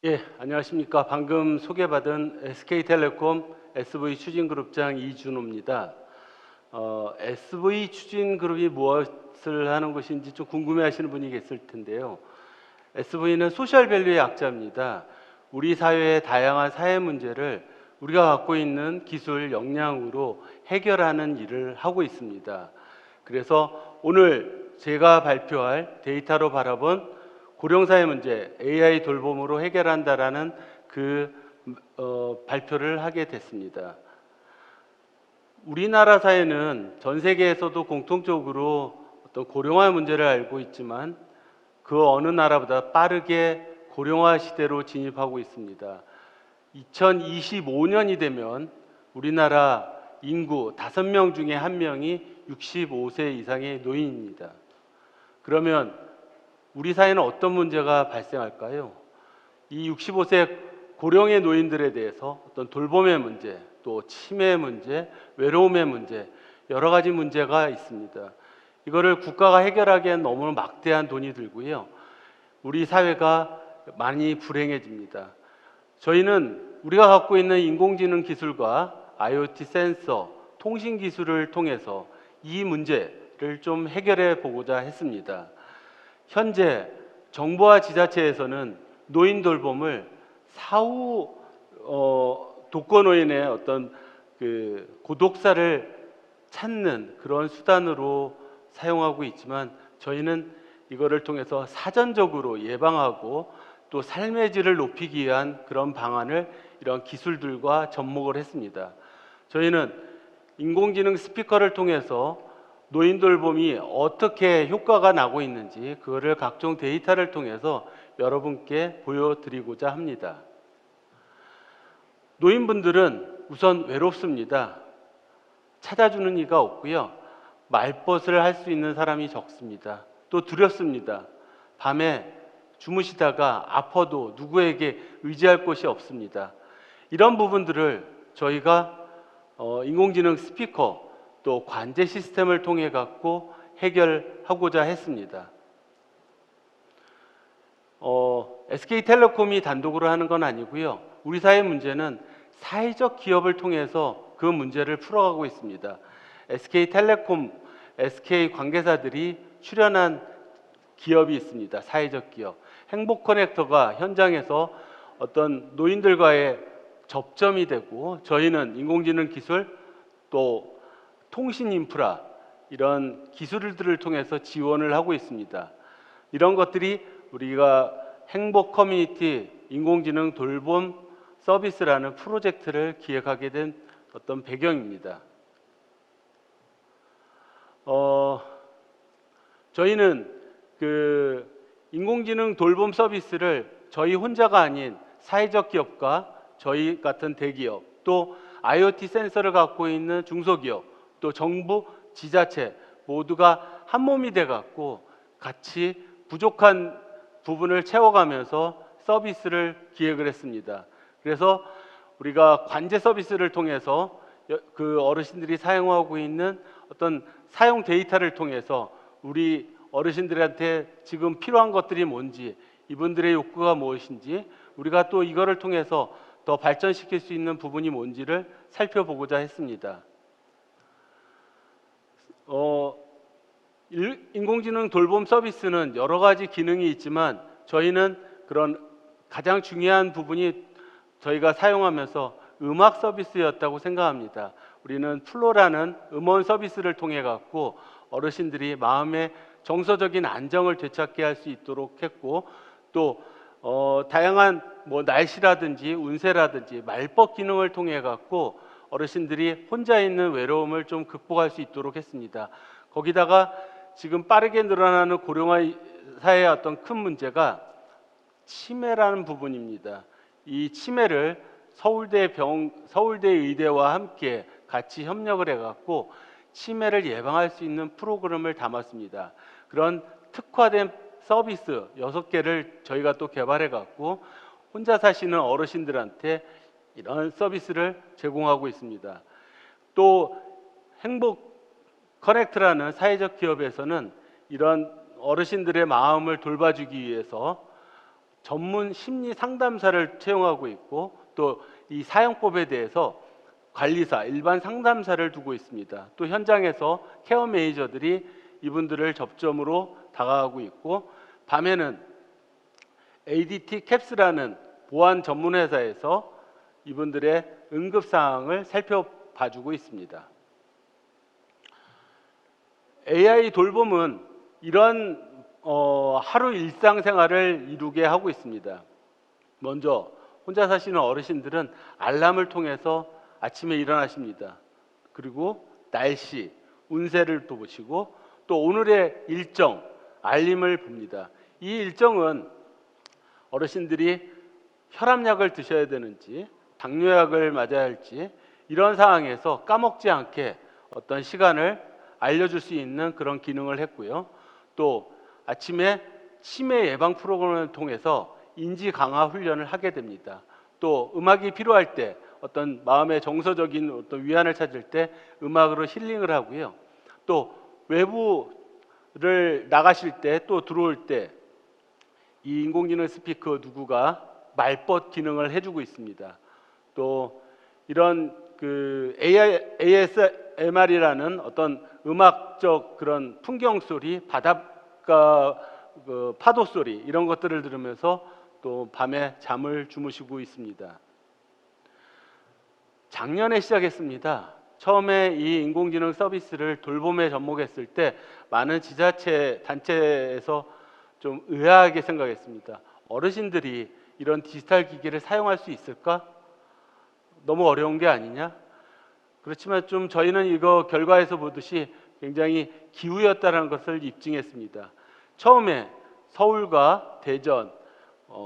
예, 안녕하십니까. 방금 소개받은 SK텔레콤 SV추진그룹장 이준호입니다. SV추진그룹이 무엇을 하는 것인지 좀 궁금해하시는 분이 계실 텐데요. SV는 소셜밸류의 약자입니다. 우리 사회의 다양한 사회 문제를 우리가 갖고 있는 기술 역량으로 해결하는 일을 하고 있습니다. 그래서 오늘 제가 발표할 데이터로 바라본 고령사회 문제 AI 돌봄으로 해결한다라는 발표를 하게 됐습니다. 우리나라 사회는 전 세계에서도 공통적으로 어떤 고령화 문제를 알고 있지만 그 어느 나라보다 빠르게 고령화 시대로 진입하고 있습니다. 2025년이 되면 우리나라 인구 5명 중에 1명이 65세 이상의 노인입니다. 그러면 우리 사회는 어떤 문제가 발생할까요? 이 65세 고령의 노인들에 대해서 어떤 돌봄의 문제, 또 치매의 문제, 외로움의 문제, 여러 가지 문제가 있습니다. 이거를 국가가 해결하기엔 너무 막대한 돈이 들고요. 우리 사회가 많이 불행해집니다. 저희는 우리가 갖고 있는 인공지능 기술과 IoT 센서, 통신 기술을 통해서 이 문제를 좀 해결해 보고자 했습니다. 현재 정부와 지자체에서는 노인 돌봄을 사후 독거노인의 어떤 고독사를 찾는 그런 수단으로 사용하고 있지만 저희는 이거를 통해서 사전적으로 예방하고 또 삶의 질을 높이기 위한 그런 방안을 이런 기술들과 접목을 했습니다. 저희는 인공지능 스피커를 통해서 노인 돌봄이 어떻게 효과가 나고 있는지 그거를 각종 데이터를 통해서 여러분께 보여드리고자 합니다. 노인분들은 우선 외롭습니다. 찾아주는 이가 없고요. 말벗을 할 수 있는 사람이 적습니다. 또 두렵습니다. 밤에 주무시다가 아파도 누구에게 의지할 곳이 없습니다. 이런 부분들을 저희가 인공지능 스피커 또 관제 시스템을 통해 갖고 해결하고자 했습니다. SK텔레콤이 단독으로 하는 건 아니고요. 우리 사회 문제는 사회적 기업을 통해서 그 문제를 풀어가고 있습니다. SK텔레콤, SK 관계사들이 출연한 기업이 있습니다. 사회적 기업. 행복커넥터가 현장에서 어떤 노인들과의 접점이 되고 저희는 인공지능 기술 또 통신 인프라 이런 기술들을 통해서 지원을 하고 있습니다. 이런 것들이 우리가 행복 커뮤니티 인공지능 돌봄 서비스라는 프로젝트를 기획하게 된 어떤 배경입니다. 저희는 인공지능 돌봄 서비스를 저희 혼자가 아닌 사회적 기업과 저희 같은 대기업 또 IoT 센서를 갖고 있는 중소기업 또 정부, 지자체 모두가 한 몸이 돼 갖고 같이 부족한 부분을 채워가면서 서비스를 기획을 했습니다. 그래서 우리가 관제 서비스를 통해서 그 어르신들이 사용하고 있는 어떤 사용 데이터를 통해서 우리 어르신들한테 지금 필요한 것들이 뭔지 이분들의 욕구가 무엇인지 우리가 또 이거를 통해서 더 발전시킬 수 있는 부분이 뭔지를 살펴보고자 했습니다. 인공지능 돌봄 서비스는 여러 가지 기능이 있지만 저희는 그런 가장 중요한 부분이 저희가 사용하면서 음악 서비스였다고 생각합니다. 우리는 플로라는 음원 서비스를 통해 갖고 어르신들이 마음의 정서적인 안정을 되찾게 할 수 있도록 했고 또 다양한 날씨라든지 운세라든지 말벗 기능을 통해 갖고 어르신들이 혼자 있는 외로움을 좀 극복할 수 있도록 했습니다. 거기다가 지금 빠르게 늘어나는 고령화 사회의 어떤 큰 문제가 치매라는 부분입니다. 이 치매를 서울대 의대와 함께 같이 협력을 해갖고 치매를 예방할 수 있는 프로그램을 담았습니다. 그런 특화된 서비스 6개를 저희가 또 개발해갖고 혼자 사시는 어르신들한테 이런 서비스를 제공하고 있습니다. 또 행복 커넥트라는 사회적 기업에서는 이런 어르신들의 마음을 돌봐주기 위해서 전문 심리 상담사를 채용하고 있고 또 이 사용법에 대해서 관리사, 일반 상담사를 두고 있습니다. 또 현장에서 케어 매니저들이 이분들을 접점으로 다가가고 있고, 밤에는 ADT 캡스라는 보안 전문 회사에서 이분들의 응급 사항을 살펴봐주고 있습니다. AI 돌봄은 이런 하루 일상생활을 이루게 하고 있습니다. 먼저 혼자 사시는 어르신들은 알람을 통해서 아침에 일어나십니다. 그리고 날씨, 운세를 또 보시고 또 오늘의 일정, 알림을 봅니다. 이 일정은 어르신들이 혈압약을 드셔야 되는지 당뇨약을 맞아야 할지 이런 상황에서 까먹지 않게 어떤 시간을 알려줄 수 있는 그런 기능을 했고요. 또 아침에 치매 예방 프로그램을 통해서 인지 강화 훈련을 하게 됩니다. 또 음악이 필요할 때 어떤 마음의 정서적인 어떤 위안을 찾을 때 음악으로 힐링을 하고요. 또 외부를 나가실 때 또 들어올 때 이 인공지능 스피커 누구가 말벗 기능을 해주고 있습니다. 또 이런 그 ASMR이라는 어떤 음악적 그런 풍경 소리, 바닷가 그 파도 소리 이런 것들을 들으면서 또 밤에 잠을 주무시고 있습니다. 작년에 시작했습니다. 처음에 이 인공지능 서비스를 돌봄에 접목했을 때 많은 지자체 단체에서 좀 의아하게 생각했습니다. 어르신들이 이런 디지털 기기를 사용할 수 있을까? 너무 어려운 게 아니냐? 그렇지만 좀 저희는 이거 결과에서 보듯이 굉장히 기우였다는 것을 입증했습니다. 처음에 서울과 대전,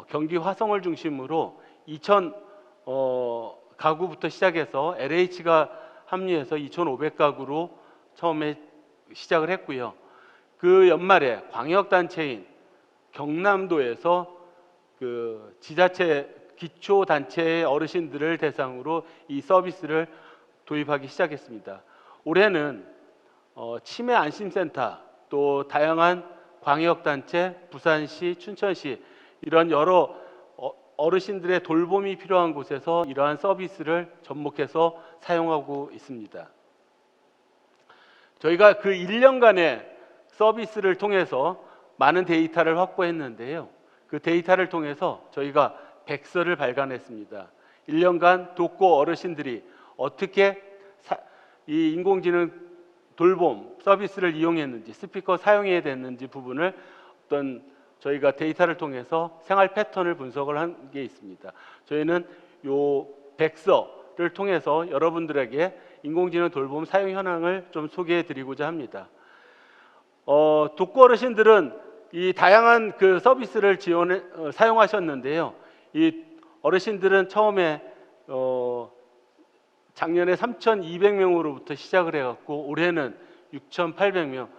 경기 화성을 중심으로 2,000 가구부터 시작해서 LH가 합류해서 2,500가구로 처음에 시작을 했고요. 그 연말에 광역단체인 경남도에서 그 지자체 기초단체의 어르신들을 대상으로 이 서비스를 도입하기 시작했습니다. 올해는 치매 안심센터 또 다양한 광역단체, 부산시, 춘천시 이런 여러 어르신들의 돌봄이 필요한 곳에서 이러한 서비스를 접목해서 사용하고 있습니다. 저희가 그 1년간의 서비스를 통해서 많은 데이터를 확보했는데요. 그 데이터를 통해서 저희가 백서를 발간했습니다. 1년간 독거 어르신들이 어떻게 이 인공지능 돌봄 서비스를 이용했는지, 스피커 사용해야 됐는지 부분을 어떤 저희가 데이터를 통해서 생활 패턴을 분석을 한 게 있습니다. 저희는 요 백서를 통해서 여러분들에게 인공지능 돌봄 사용 현황을 좀 소개해 드리고자 합니다. 독거 어르신들은 이 다양한 그 서비스를 사용하셨는데요. 이 어르신들은 처음에 작년에 3,200명으로부터 시작을 해갖고 올해는 6,800명.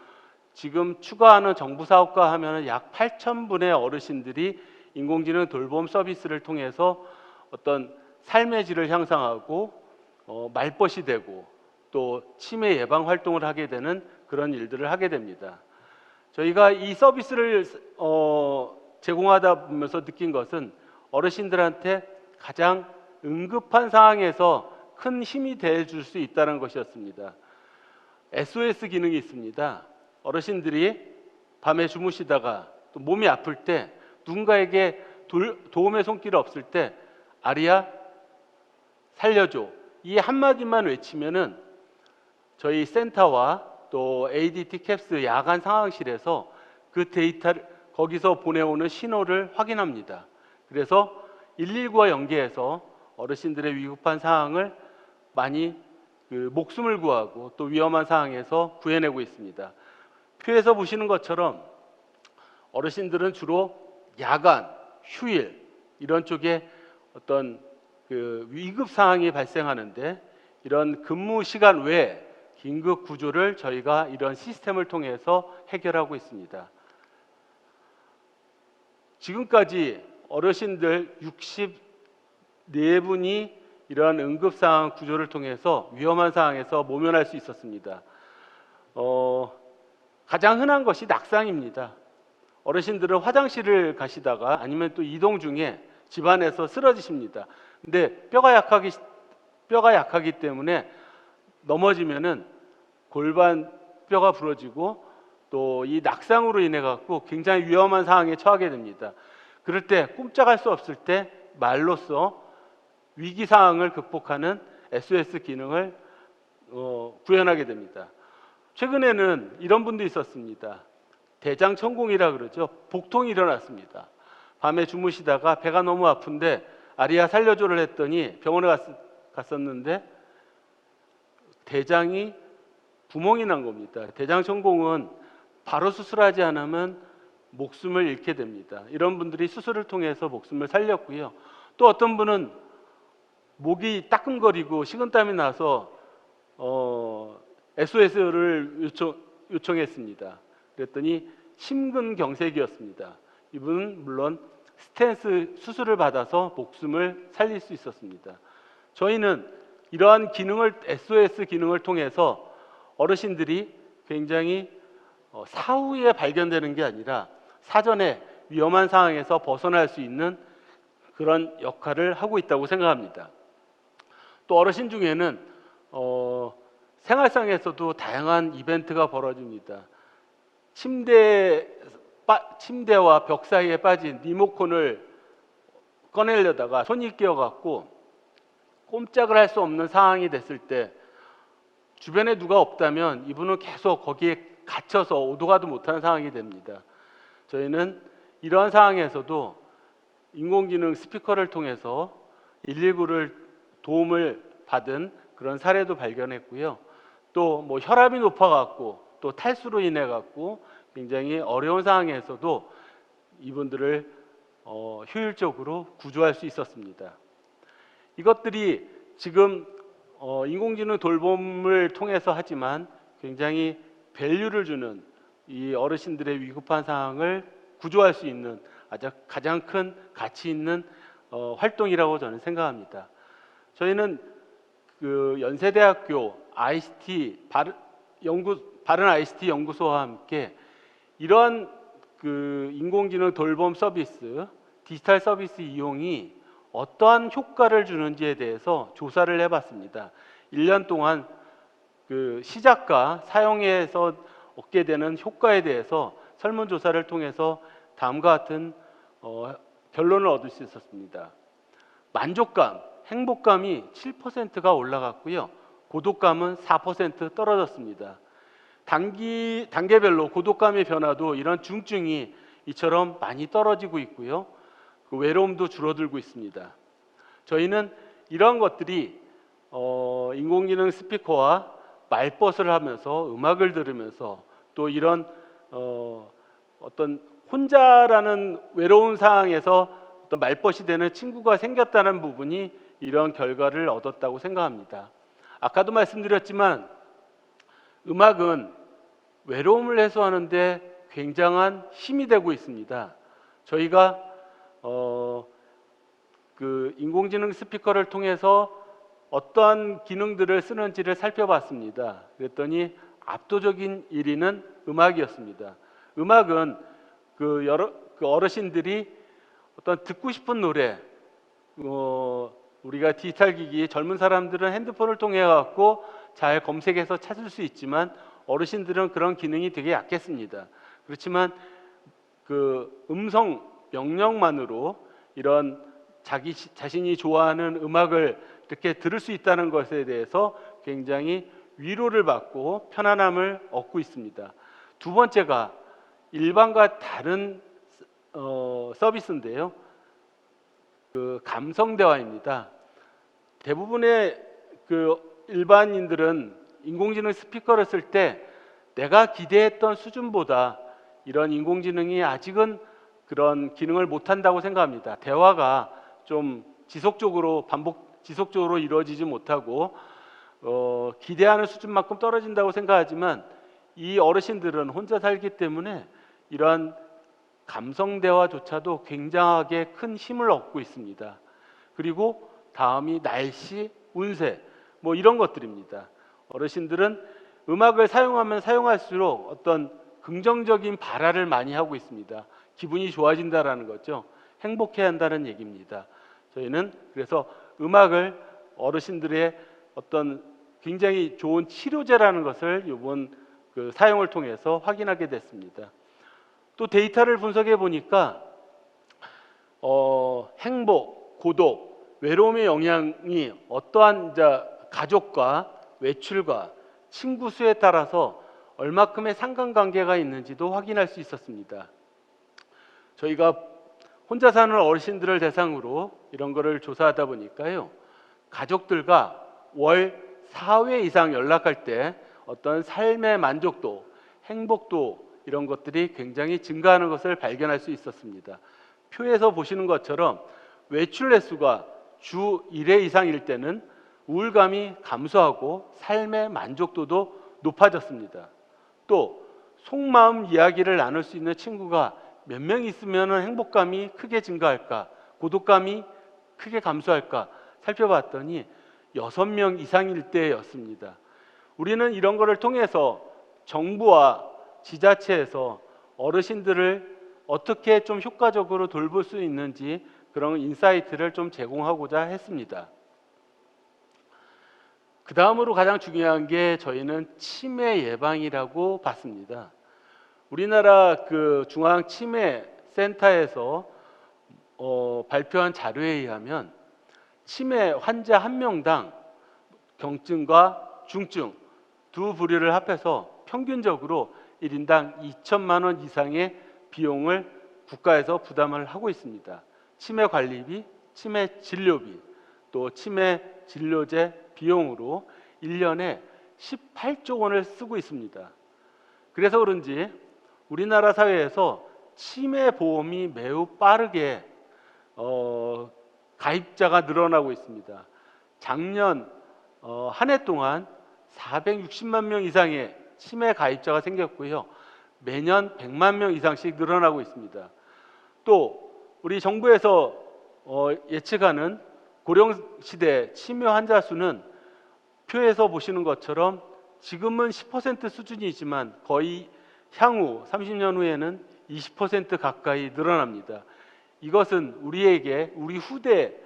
지금 추가하는 정부 사업과 하면은 약 8,000분의 어르신들이 인공지능 돌봄 서비스를 통해서 어떤 삶의 질을 향상하고 말벗이 되고 또 치매 예방 활동을 하게 되는 그런 일들을 하게 됩니다. 저희가 이 서비스를 제공하다 보면서 느낀 것은 어르신들한테 가장 응급한 상황에서 큰 힘이 돼줄 수 있다는 것이었습니다. SOS 기능이 있습니다. 어르신들이 밤에 주무시다가 또 몸이 아플 때 누군가에게 도움의 손길이 없을 때 아리야 살려줘 이 한마디만 외치면은 저희 센터와 또 ADT 캡스 야간 상황실에서 그 데이터를 거기서 보내오는 신호를 확인합니다. 그래서 119와 연계해서 어르신들의 위급한 상황을 많이 목숨을 구하고 또 위험한 상황에서 구해내고 있습니다. 표에서 보시는 것처럼 어르신들은 주로 야간, 휴일 이런 쪽에 어떤 그 위급 상황이 발생하는데 이런 근무 시간 외에 긴급 구조를 저희가 이런 시스템을 통해서 해결하고 있습니다. 지금까지 어르신들 64분이 이러한 응급 상황 구조를 통해서 위험한 상황에서 모면할 수 있었습니다. 가장 흔한 것이 낙상입니다. 어르신들은 화장실을 가시다가 아니면 또 이동 중에 집안에서 쓰러지십니다. 근데 뼈가 약하기 때문에 넘어지면은 골반 뼈가 부러지고 또 이 낙상으로 인해 갖고 굉장히 위험한 상황에 처하게 됩니다. 그럴 때 꼼짝할 수 없을 때 말로써 위기 상황을 극복하는 SOS 기능을 구현하게 됩니다. 최근에는 이런 분도 있었습니다. 대장천공이라 그러죠. 복통이 일어났습니다. 밤에 주무시다가 배가 너무 아픈데 아리야 살려줘를 했더니 병원에 갔었는데 대장이 구멍이 난 겁니다. 대장천공은 바로 수술하지 않으면 목숨을 잃게 됩니다. 이런 분들이 수술을 통해서 목숨을 살렸고요. 또 어떤 분은 목이 따끔거리고 식은땀이 나서 SOS를 요청했습니다. 그랬더니 심근경색이었습니다. 이분은 물론 스텐스 수술을 받아서 목숨을 살릴 수 있었습니다. 저희는 이러한 기능을 SOS 기능을 통해서 어르신들이 굉장히 사후에 발견되는 게 아니라 사전에 위험한 상황에서 벗어날 수 있는 그런 역할을 하고 있다고 생각합니다. 또 어르신 중에는 생활상에서도 다양한 이벤트가 벌어집니다. 침대와 벽 사이에 빠진 리모컨을 꺼내려다가 손이 끼어갖고 꼼짝을 할 수 없는 상황이 됐을 때 주변에 누가 없다면 이분은 계속 거기에 갇혀서 오도 가도 못하는 상황이 됩니다. 저희는 이러한 상황에서도 인공지능 스피커를 통해서 119를 도움을 받은 그런 사례도 발견했고요. 또 뭐 혈압이 높아갖고 또 탈수로 인해 갖고 굉장히 어려운 상황에서도 이분들을 효율적으로 구조할 수 있었습니다. 이것들이 지금 인공지능 돌봄을 통해서 하지만 굉장히 밸류를 주는 이 어르신들의 위급한 상황을 구조할 수 있는 가장 큰 가치 있는 활동이라고 저는 생각합니다. 저희는 그 연세대학교 ICT 바른 ICT 연구소와 함께 이러한 그 인공지능 돌봄 서비스, 디지털 서비스 이용이 어떠한 효과를 주는지에 대해서 조사를 해봤습니다. 1년 동안 그 시작과 사용에서 얻게 되는 효과에 대해서 설문조사를 통해서 다음과 같은 결론을 얻을 수 있었습니다. 만족감, 행복감이 7%가 올라갔고요. 고독감은 4% 떨어졌습니다. 단계별로 고독감의 변화도 이런 중증이 이처럼 많이 떨어지고 있고요. 그 외로움도 줄어들고 있습니다. 저희는 이러한 것들이 인공지능 스피커와 말벗을 하면서 음악을 들으면서 또 이런 어떤 혼자라는 외로운 상황에서 어떤 말벗이 되는 친구가 생겼다는 부분이 이런 결과를 얻었다고 생각합니다. 아까도 말씀드렸지만 음악은 외로움을 해소하는데 굉장한 힘이 되고 있습니다. 저희가 그 인공지능 스피커를 통해서 어떠한 기능들을 쓰는지를 살펴봤습니다. 그랬더니 압도적인 1위는 음악이었습니다. 음악은 그 어르신들이 어떤 듣고 싶은 노래, 우리가 디지털 기기 젊은 사람들은 핸드폰을 통해 갖고 잘 검색해서 찾을 수 있지만 어르신들은 그런 기능이 되게 약했습니다. 그렇지만 그 음성 명령만으로 이런 자신이 좋아하는 음악을 이렇게 들을 수 있다는 것에 대해서 굉장히 위로를 받고 편안함을 얻고 있습니다. 두 번째가 일반과 다른 서비스인데요. 그 감성 대화입니다. 대부분의 그 일반인들은 인공지능 스피커를 쓸 때 내가 기대했던 수준보다 이런 인공지능이 아직은 그런 기능을 못한다고 생각합니다. 대화가 좀 지속적으로 이루어지지 못하고 기대하는 수준만큼 떨어진다고 생각하지만 이 어르신들은 혼자 살기 때문에 이러한 감성 대화조차도 굉장하게 큰 힘을 얻고 있습니다. 그리고 다음이 날씨, 운세 뭐 이런 것들입니다. 어르신들은 음악을 사용하면 사용할수록 어떤 긍정적인 발화를 많이 하고 있습니다. 기분이 좋아진다라는 거죠. 행복해야 한다는 얘기입니다. 저희는 그래서 음악을 어르신들의 어떤 굉장히 좋은 치료제라는 것을 이번 그 사용을 통해서 확인하게 됐습니다. 또 데이터를 분석해 보니까 행복, 고독, 외로움의 영향이 어떠한 가족과 외출과 친구 수에 따라서 얼마큼의 상관관계가 있는지도 확인할 수 있었습니다. 저희가 혼자 사는 어르신들을 대상으로 이런 거를 조사하다 보니까요, 가족들과 월 4회 이상 연락할 때 어떤 삶의 만족도, 행복도 이런 것들이 굉장히 증가하는 것을 발견할 수 있었습니다. 표에서 보시는 것처럼 외출 횟수가 주 1회 이상일 때는 우울감이 감소하고 삶의 만족도도 높아졌습니다. 또 속마음 이야기를 나눌 수 있는 친구가 몇 명 있으면 행복감이 크게 증가할까, 고독감이 크게 감소할까 살펴봤더니 6명 이상일 때였습니다. 우리는 이런 것을 통해서 정부와 지자체에서 어르신들을 어떻게 좀 효과적으로 돌볼 수 있는지 그런 인사이트를 좀 제공하고자 했습니다. 그 다음으로 가장 중요한 게 저희는 치매 예방이라고 봤습니다. 우리나라 그 중앙치매센터에서 발표한 자료에 의하면 치매 환자 1명당 경증과 중증 두 부류를 합해서 평균적으로 1인당 2천만 원 이상의 비용을 국가에서 부담을 하고 있습니다. 치매 관리비, 치매 진료비, 또 치매 진료제 비용으로 1년에 18조 원을 쓰고 있습니다. 그래서 그런지 우리나라 사회에서 치매 보험이 매우 빠르게 가입자가 늘어나고 있습니다. 작년 한 해 동안 460만 명 이상의 치매 가입자가 생겼고요. 매년 100만 명 이상씩 늘어나고 있습니다. 또 우리 정부에서 예측하는 고령시대 치매 환자 수는 표에서 보시는 것처럼 지금은 10% 수준이지만 거의 향후 30년 후에는 20% 가까이 늘어납니다. 이것은 우리에게, 우리 후대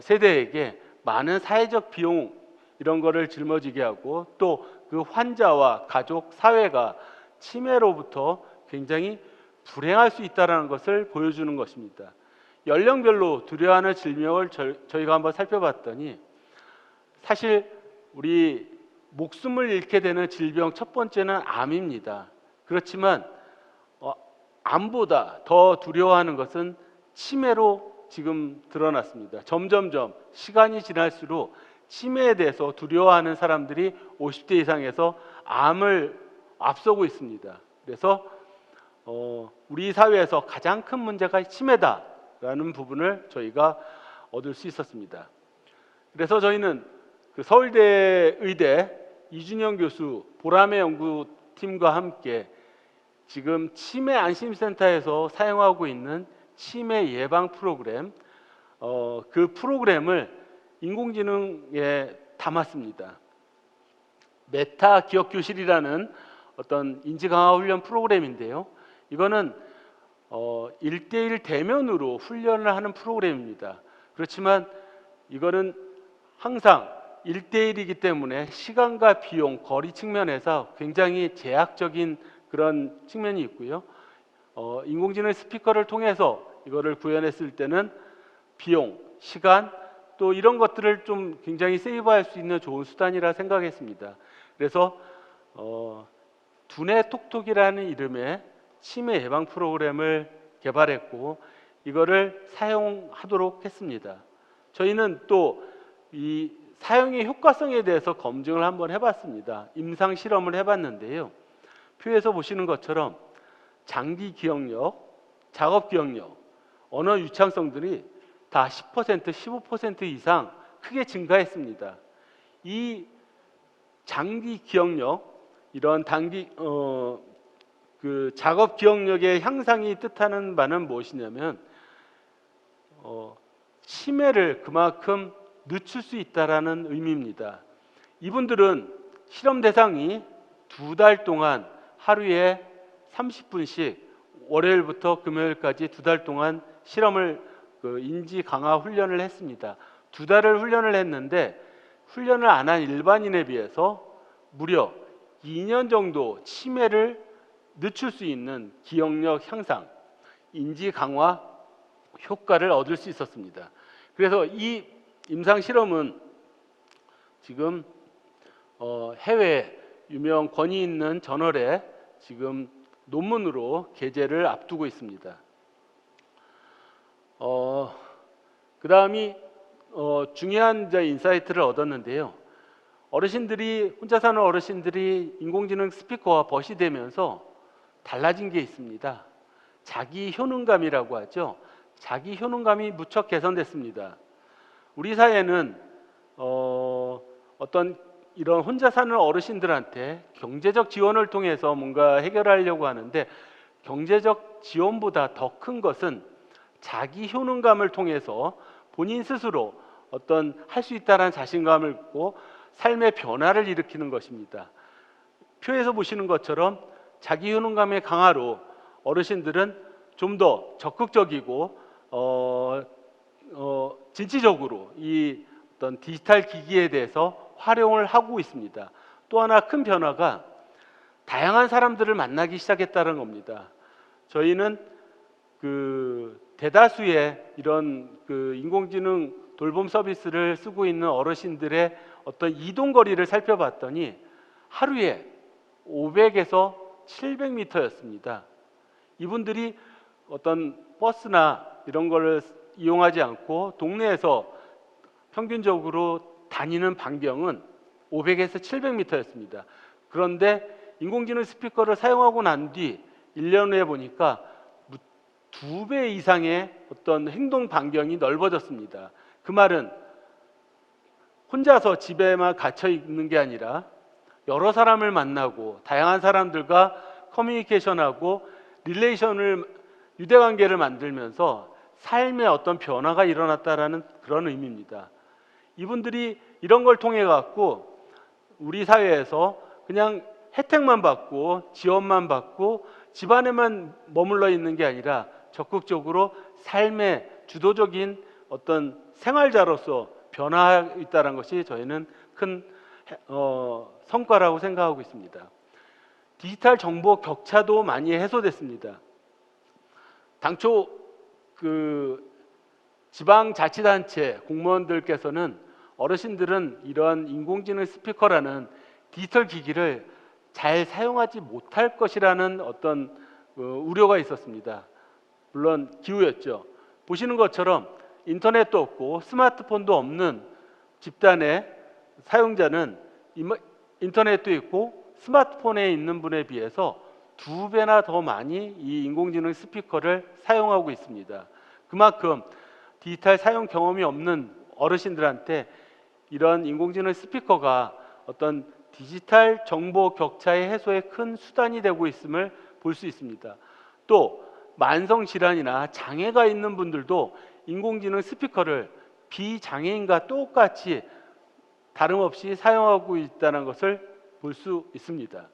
세대에게 많은 사회적 비용 이런 거를 짊어지게 하고 또 그 환자와 가족, 사회가 치매로부터 굉장히 불행할 수 있다는 것을 보여주는 것입니다. 연령별로 두려워하는 질병을 저희가 한번 살펴봤더니 사실 우리 목숨을 잃게 되는 질병 첫 번째는 암입니다. 그렇지만 암보다 더 두려워하는 것은 치매로 지금 드러났습니다. 점점점 시간이 지날수록 치매에 대해서 두려워하는 사람들이 50대 이상에서 암을 앞서고 있습니다. 그래서 우리 사회에서 가장 큰 문제가 치매다라는 부분을 저희가 얻을 수 있었습니다. 그래서 저희는 그 서울대 의대 이준영 교수 보람의 연구팀과 함께 지금 치매 안심센터에서 사용하고 있는 치매 예방 프로그램, 그 프로그램을 인공지능에 담았습니다. 메타 기억 교실이라는 어떤 인지 강화 훈련 프로그램인데요. 이거는 1대1 대면으로 훈련을 하는 프로그램입니다. 그렇지만 이거는 항상 1대1이기 때문에 시간과 비용, 거리 측면에서 굉장히 제약적인 그런 측면이 있고요. 인공지능 스피커를 통해서 이거를 구현했을 때는 비용, 시간 또 이런 것들을 좀 굉장히 세이브할 수 있는 좋은 수단이라 생각했습니다. 그래서 두뇌 톡톡이라는 이름의 치매 예방 프로그램을 개발했고 이거를 사용하도록 했습니다. 저희는 또 이 사용의 효과성에 대해서 검증을 한번 해봤습니다. 임상 실험을 해봤는데요. 표에서 보시는 것처럼 장기 기억력, 작업 기억력, 언어 유창성들이 다 10%, 15% 이상 크게 증가했습니다. 이 장기 기억력, 이런 단기 그 작업 기억력의 향상이 뜻하는 바는 무엇이냐면 치매를 그만큼 늦출 수 있다라는 의미입니다. 이분들은 실험 대상이 2달 동안 하루에 30분씩 월요일부터 금요일까지 2달 동안 실험을 인지 강화 훈련을 했습니다. 2달을 훈련을 했는데 훈련을 안 한 일반인에 비해서 무려 2년 정도 치매를 늦출 수 있는 기억력 향상, 인지 강화 효과를 얻을 수 있었습니다. 그래서 이 임상 실험은 지금 해외 유명 권위 있는 저널에 지금 논문으로 게재를 앞두고 있습니다. 그 다음이 중요한 인사이트를 얻었는데요. 어르신들이 혼자 사는 어르신들이 인공지능 스피커와 벗이 되면서 달라진 게 있습니다. 자기 효능감이라고 하죠. 자기 효능감이 무척 개선됐습니다. 우리 사회는 어떤 이런 혼자 사는 어르신들한테 경제적 지원을 통해서 뭔가 해결하려고 하는데 경제적 지원보다 더 큰 것은 자기 효능감을 통해서 본인 스스로 어떤 할 수 있다는 자신감을 갖고 삶의 변화를 일으키는 것입니다. 표에서 보시는 것처럼 자기 효능감의 강화로 어르신들은 좀 더 적극적이고 진취적으로 이 어떤 디지털 기기에 대해서 활용을 하고 있습니다. 또 하나 큰 변화가 다양한 사람들을 만나기 시작했다는 겁니다. 저희는 대다수의 이런 인공지능 돌봄 서비스를 쓰고 있는 어르신들의 어떤 이동 거리를 살펴봤더니 하루에 500에서 700m였습니다. 이분들이 어떤 버스나 이런 거를 이용하지 않고 동네에서 평균적으로 다니는 반경은 500에서 700m였습니다. 그런데 인공지능 스피커를 사용하고 난 뒤 1년 후에 보니까 2배 이상의 어떤 행동 반경이 넓어졌습니다. 그 말은 혼자서 집에만 갇혀 있는 게 아니라 여러 사람을 만나고 다양한 사람들과 커뮤니케이션하고 유대관계를 만들면서 삶의 어떤 변화가 일어났다라는 그런 의미입니다. 이분들이 이런 걸 통해 갖고 우리 사회에서 그냥 혜택만 받고 지원만 받고 집안에만 머물러 있는 게 아니라 적극적으로 삶의 주도적인 어떤 생활자로서 변화하고 있다는 것이 저희는 큰 성과라고 생각하고 있습니다. 디지털 정보 격차도 많이 해소됐습니다. 당초 지방자치단체 공무원들께서는 어르신들은 이러한 인공지능 스피커라는 디지털 기기를 잘 사용하지 못할 것이라는 어떤 우려가 있었습니다. 물론 기우였죠. 보시는 것처럼 인터넷도 없고 스마트폰도 없는 집단의 사용자는 인터넷도 있고 스마트폰에 있는 분에 비해서 2배나 더 많이 이 인공지능 스피커를 사용하고 있습니다. 그만큼 디지털 사용 경험이 없는 어르신들한테 이런 인공지능 스피커가 어떤 디지털 정보 격차의 해소에 큰 수단이 되고 있음을 볼 수 있습니다. 또 만성 질환이나 장애가 있는 분들도 인공지능 스피커를 비장애인과 똑같이 다름없이 사용하고 있다는 것을 볼 수 있습니다.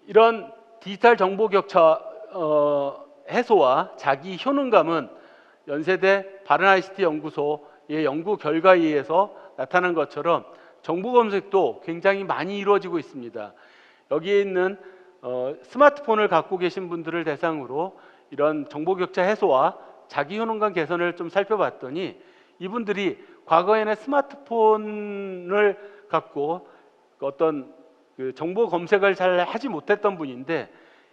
이런 디지털 정보 격차 해소와 자기 효능감은 연세대 바른 ICT 연구소의 연구 결과에 의해서 나타난 것처럼 정보 검색도 굉장히 많이 이루어지고 있습니다. 여기에 있는 스마트폰을 갖고 계신 분들을 대상으로 이런 정보 격차 해소와 자기 효능감 개선을 좀 살펴봤더니 이분들이 과거에는 스마트폰을 갖고 어떤 정보 검색을 잘 하지 못했던 분인데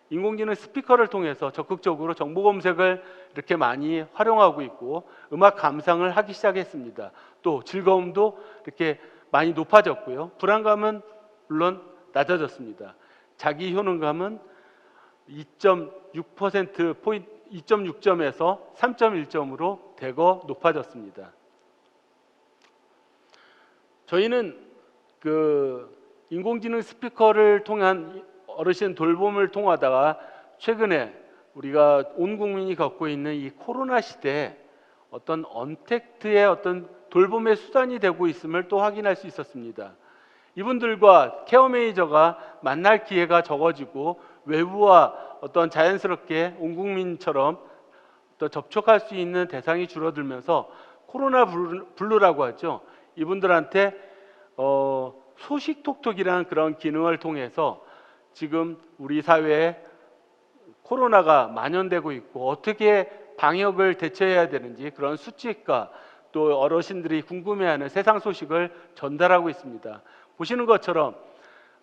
인공지능 스피커를 통해서 적극적으로 정보 검색을 이렇게 많이 활용하고 있고 음악 감상을 하기 시작했습니다. 또 즐거움도 이렇게 많이 높아졌고요. 불안감은 물론 낮아졌습니다. 자기 효능감은 2.6점에서 3.1점으로 대거 높아졌습니다. 저희는 인공지능 스피커를 통한 어르신 돌봄을 통하다가 최근에 우리가 온 국민이 겪고 있는 이 코로나 시대에 어떤 언택트의 어떤 돌봄의 수단이 되고 있음을 또 확인할 수 있었습니다. 이분들과 케어 매니저가 만날 기회가 적어지고 외부와 어떤 자연스럽게 온 국민처럼 또 접촉할 수 있는 대상이 줄어들면서 코로나 블루라고 하죠. 이분들한테 소식톡톡이라는 그런 기능을 통해서 지금 우리 사회에 코로나가 만연되고 있고 어떻게 방역을 대처해야 되는지 그런 수칙과 또 어르신들이 궁금해하는 세상 소식을 전달하고 있습니다. 보시는 것처럼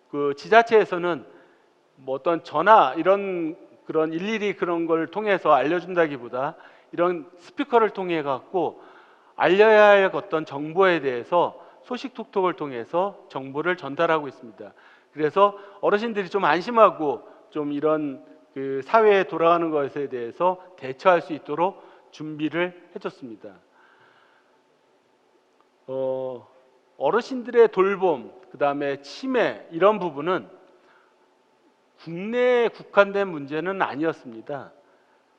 그 지자체에서는 뭐 어떤 전화 이런 그런 일일이 그런 걸 통해서 알려준다기보다 이런 스피커를 통해 갖고 알려야 할 어떤 정보에 대해서 소식톡톡을 통해서 정보를 전달하고 있습니다. 그래서 어르신들이 좀 안심하고 좀 이런 그 사회에 돌아가는 것에 대해서 대처할 수 있도록 준비를 해줬습니다. 어르신들의 돌봄, 그 다음에 치매 이런 부분은 국내에 국한된 문제는 아니었습니다.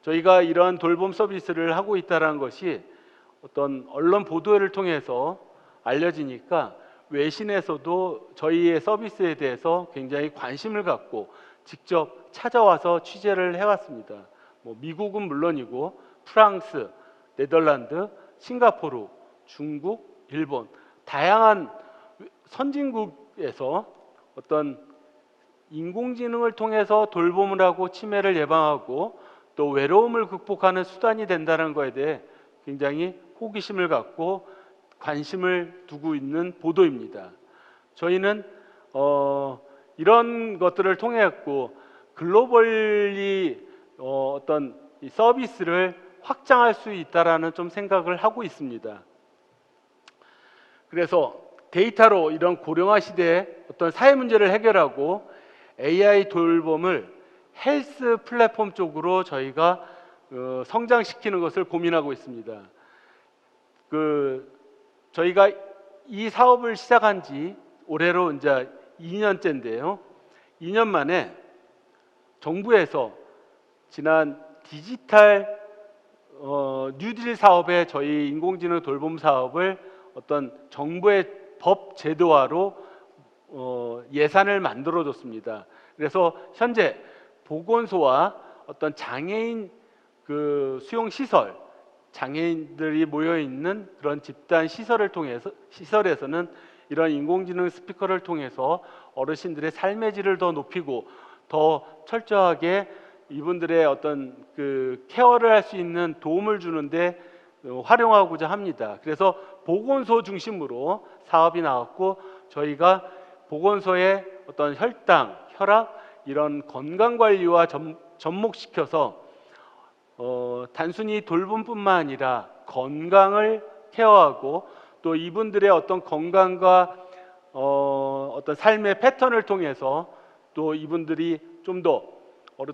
저희가 이런 돌봄 서비스를 하고 있다는 것이 어떤 언론 보도를 통해서 알려지니까 외신에서도 저희의 서비스에 대해서 굉장히 관심을 갖고 직접 찾아와서 취재를 해왔습니다. 뭐 미국은 물론이고 프랑스, 네덜란드, 싱가포르, 중국, 일본 다양한 선진국에서 어떤 인공지능을 통해서 돌봄을 하고 치매를 예방하고 또 외로움을 극복하는 수단이 된다는 것에 대해 굉장히 호기심을 갖고 관심을 두고 있는 보도입니다. 저희는 이런 것들을 통해서 글로벌리 어떤 이 서비스를 확장할 수 있다라는 좀 생각을 하고 있습니다. 그래서 데이터로 이런 고령화 시대에 어떤 사회 문제를 해결하고 AI 돌봄을 헬스 플랫폼 쪽으로 저희가 성장시키는 것을 고민하고 있습니다. 저희가 이 사업을 시작한 지 올해로 이제 2년째인데요. 2년 만에 정부에서 지난 디지털 뉴딜 사업에 저희 인공지능 돌봄 사업을 어떤 정부의 법 제도화로 예산을 만들어줬습니다. 그래서 현재 보건소와 어떤 장애인 그 수용 시설, 장애인들이 모여 있는 그런 집단 시설에서는 이런 인공지능 스피커를 통해서 어르신들의 삶의 질을 더 높이고 더 철저하게 이분들의 어떤 그 케어를 할 수 있는 도움을 주는데 활용하고자 합니다. 그래서 보건소 중심으로 사업이 나왔고 저희가 보건소의 어떤 혈당, 혈압 이런 건강 관리와 접목시켜서 단순히 돌봄뿐만 아니라 건강을 케어하고 또 이분들의 어떤 건강과 어떤 삶의 패턴을 통해서 또 이분들이 좀 더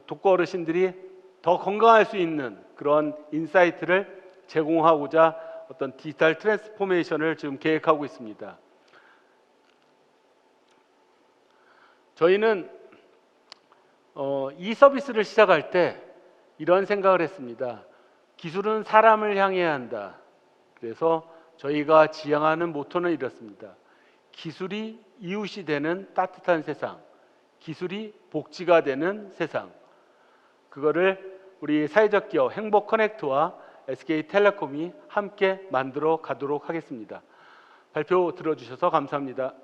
독거 어르신들이 더 건강할 수 있는 그런 인사이트를 제공하고자 어떤 디지털 트랜스포메이션을 지금 계획하고 있습니다. 저희는 이 서비스를 시작할 때 이런 생각을 했습니다. 기술은 사람을 향해야 한다. 그래서 저희가 지향하는 모토는 이렇습니다. 기술이 이웃이 되는 따뜻한 세상, 기술이 복지가 되는 세상. 그거를 우리 사회적 기업 행복 커넥트와 SK텔레콤이 함께 만들어 가도록 하겠습니다. 발표 들어주셔서 감사합니다.